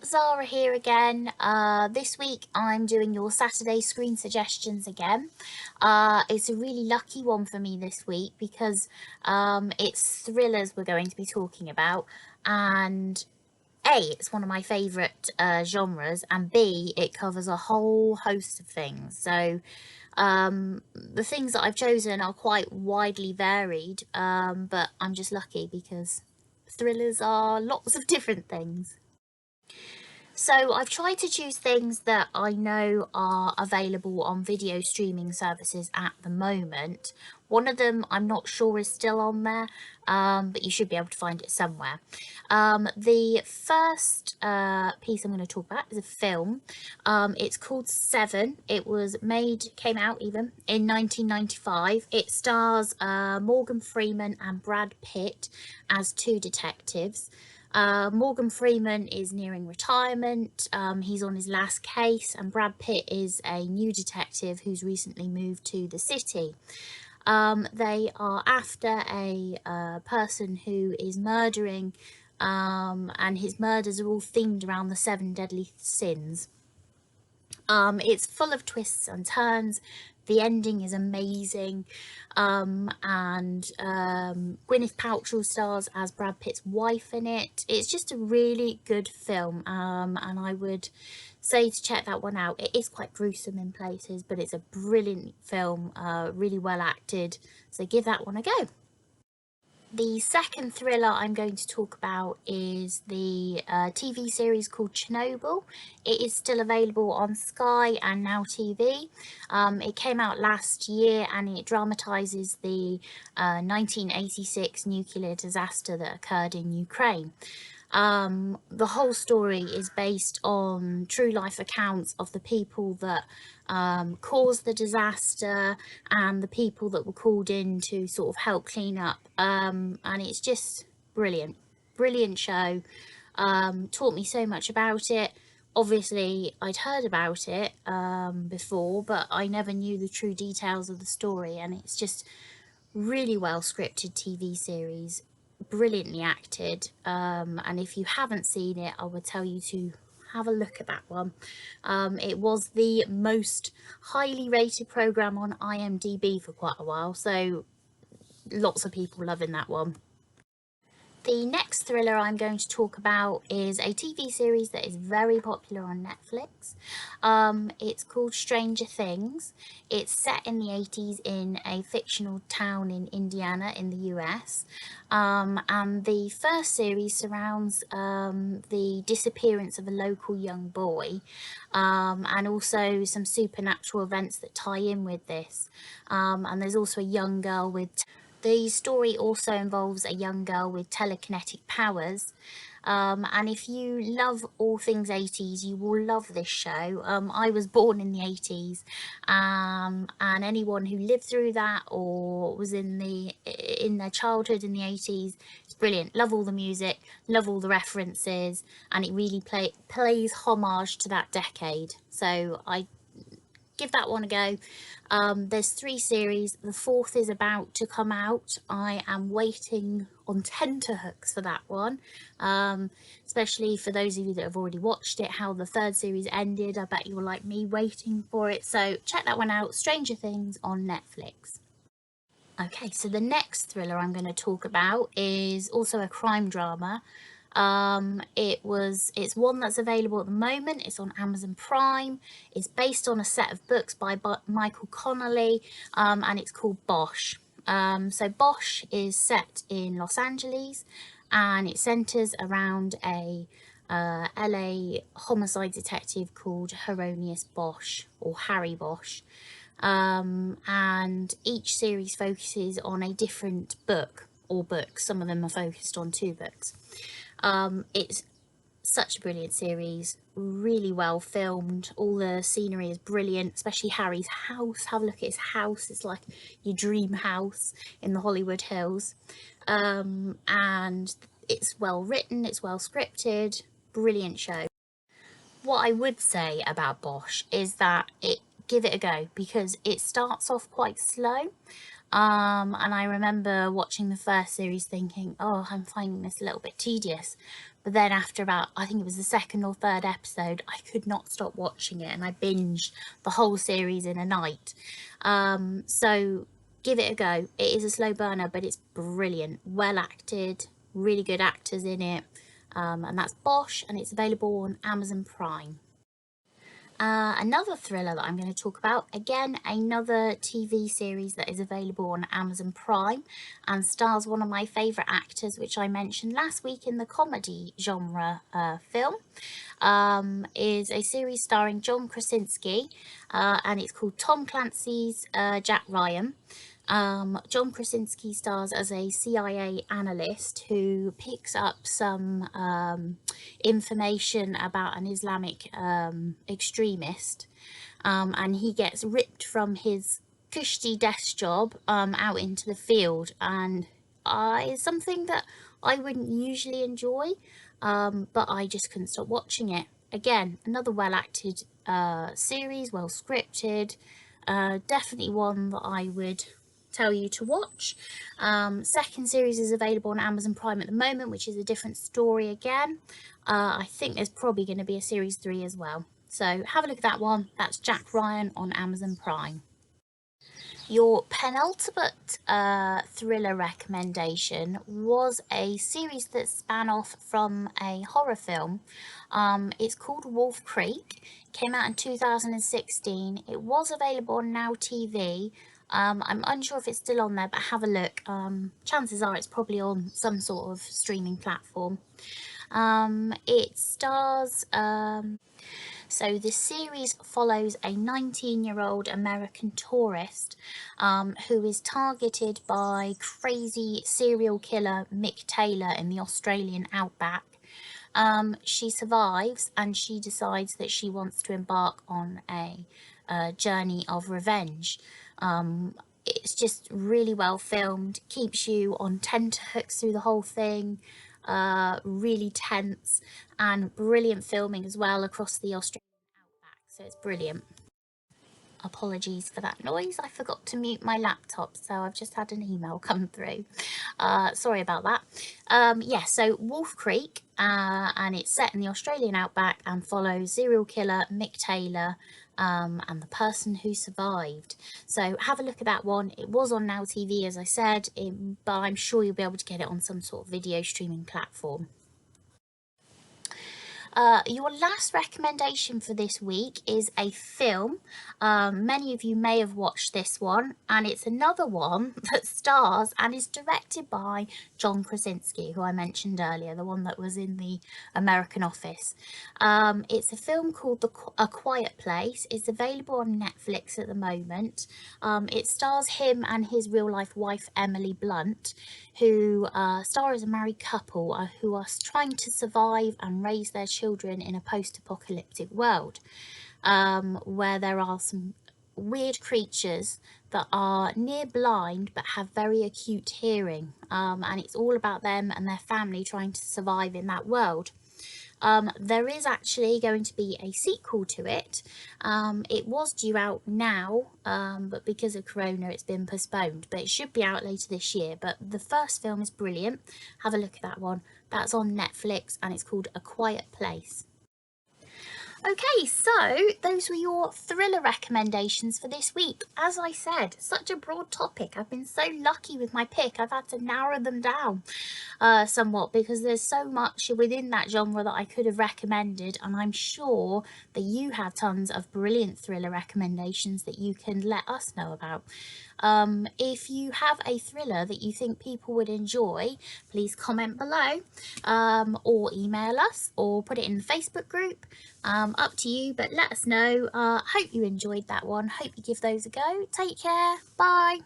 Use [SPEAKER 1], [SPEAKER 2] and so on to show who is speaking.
[SPEAKER 1] Zara here again. This week I'm doing your Saturday screen suggestions again. It's a really lucky one for me this week because it's thrillers we're going to be talking about, and A, it's one of my favourite genres, and B, it covers a whole host of things. So the things that I've chosen are quite widely varied, but I'm just lucky because thrillers are lots of different things. So I've tried to choose things that I know are available on video streaming services at the moment. One of them I'm not sure is still on there, but you should be able to find it somewhere. The first piece I'm going to talk about is a film. It's called Seven. It was came out even in 1995. It stars Morgan Freeman and Brad Pitt as two detectives. Morgan Freeman is nearing retirement. He's on his last case, and Brad Pitt is a new detective who's recently moved to the city. They are after a person who is murdering, and his murders are all themed around the 7 deadly sins. It's full of twists and turns. The ending is amazing, and Gwyneth Paltrow stars as Brad Pitt's wife in it. It's just a really good film, and I would say to check that one out. It is quite gruesome in places, but it's a brilliant film, really well acted, so give that one a go. The second thriller I'm going to talk about is the TV series called Chernobyl. It is still available on Sky and Now TV. It came out last year and it dramatises the 1986 nuclear disaster that occurred in Ukraine. The whole story is based on true life accounts of the people that caused the disaster and the people that were called in to sort of help clean up, and it's just brilliant show. Taught me so much about it. Obviously I'd heard about it before, but I never knew the true details of the story, and it's just really well scripted TV series, brilliantly acted, and if you haven't seen it, I would tell you to have a look at that one. It was the most highly rated program on IMDb for quite a while, so lots of people loving that one. The next thriller I'm going to talk about is a TV series that is very popular on Netflix. It's called Stranger Things. It's set in the 80s in a fictional town in Indiana in the US. And the first series surrounds the disappearance of a local young boy, and also some supernatural events that tie in with this. And there's also a young girl with... The story also involves a young girl with telekinetic powers, and if you love all things 80s, you will love this show. I was born in the 80s, and anyone who lived through that or was in their childhood in the 80s, it's brilliant. Love all the music, love all the references, and it really plays homage to that decade. So I give that one a go. There's 3 series. The 4th is about to come out. I am waiting on tenterhooks for that one, especially for those of you that have already watched it, how the 3rd series ended. I bet you were like me waiting for it, so check that one out. Stranger Things on Netflix. Okay, so the next thriller I'm going to talk about is also a crime drama. It's one that's available at the moment. It's on Amazon Prime. It's based on a set of books by Michael Connolly, and it's called Bosch. So Bosch is set in Los Angeles, and it centres around a LA homicide detective called Hieronymus Bosch, or Harry Bosch. And each series focuses on a different book or books. Some of them are focused on 2 books. It's such a brilliant series, really well filmed. All the scenery is brilliant, especially Harry's house. Have a look at his house. It's like your dream house in the Hollywood Hills. And it's well written, it's well scripted, brilliant show. What I would say about Bosch is that give it a go, because it starts off quite slow. And I remember watching the first series thinking, oh, I'm finding this a little bit tedious. But then after about, I think it was the second or third episode, I could not stop watching it, and I binged the whole series in a night. So give it a go. It is a slow burner, but it's brilliant. Well acted, really good actors in it. And that's Bosch, and it's available on Amazon Prime. Another thriller that I'm going to talk about, again, another TV series that is available on Amazon Prime and stars one of my favourite actors, which I mentioned last week in the comedy genre film, is a series starring John Krasinski, and it's called Tom Clancy's Jack Ryan. John Krasinski stars as a CIA analyst who picks up some information about an Islamic extremist, and he gets ripped from his cushy desk job out into the field, and it's something that I wouldn't usually enjoy, but I just couldn't stop watching it. Again, another well acted series, well scripted, definitely one that I would tell you to watch. Second series is available on Amazon Prime at the moment, which is a different story again. I think there's probably going to be a series 3 as well. So have a look at that one. That's Jack Ryan on Amazon Prime. Your penultimate thriller recommendation was a series that span off from a horror film. It's called Wolf Creek. Came out in 2016. It was available on Now TV. I'm unsure if it's still on there, but have a look. Chances are it's probably on some sort of streaming platform. It stars... So the series follows a 19-year-old American tourist who is targeted by crazy serial killer Mick Taylor in the Australian outback. She survives, and she decides that she wants to embark on a journey of revenge. It's just really well filmed, keeps you on tenterhooks through the whole thing, really tense, and brilliant filming as well across the Australian outback, so it's brilliant. Apologies for that noise, I forgot to mute my laptop, so I've just had an email come through. Sorry about that. Yeah, so Wolf Creek, and it's set in the Australian outback and follows serial killer Mick Taylor and the person who survived. So have a look at that one. It was on Now TV, as I said, but I'm sure you'll be able to get it on some sort of video streaming platform. Your last recommendation for this week is a film. Many of you may have watched this one, and it's another one that stars and is directed by John Krasinski, who I mentioned earlier, the one that was in the American Office. It's a film called A Quiet Place. It's available on Netflix at the moment. It stars him and his real-life wife, Emily Blunt, who star as a married couple who are trying to survive and raise their children in a post-apocalyptic world, where there are some weird creatures that are near blind but have very acute hearing, and it's all about them and their family trying to survive in that world. There is actually going to be a sequel to it. It was due out now, but because of Corona it's been postponed, but it should be out later this year. But the first film is brilliant. Have a look at that one. That's on Netflix and it's called A Quiet Place. Okay, so those were your thriller recommendations for this week. As I said, such a broad topic. I've been so lucky with my pick. I've had to narrow them down somewhat because there's so much within that genre that I could have recommended, and I'm sure that you have tons of brilliant thriller recommendations that you can let us know about. If you have a thriller that you think people would enjoy, please comment below, or email us, or put it in the Facebook group. Up to you, but let us know. Hope you enjoyed that one. Hope you give those a go. Take care. Bye.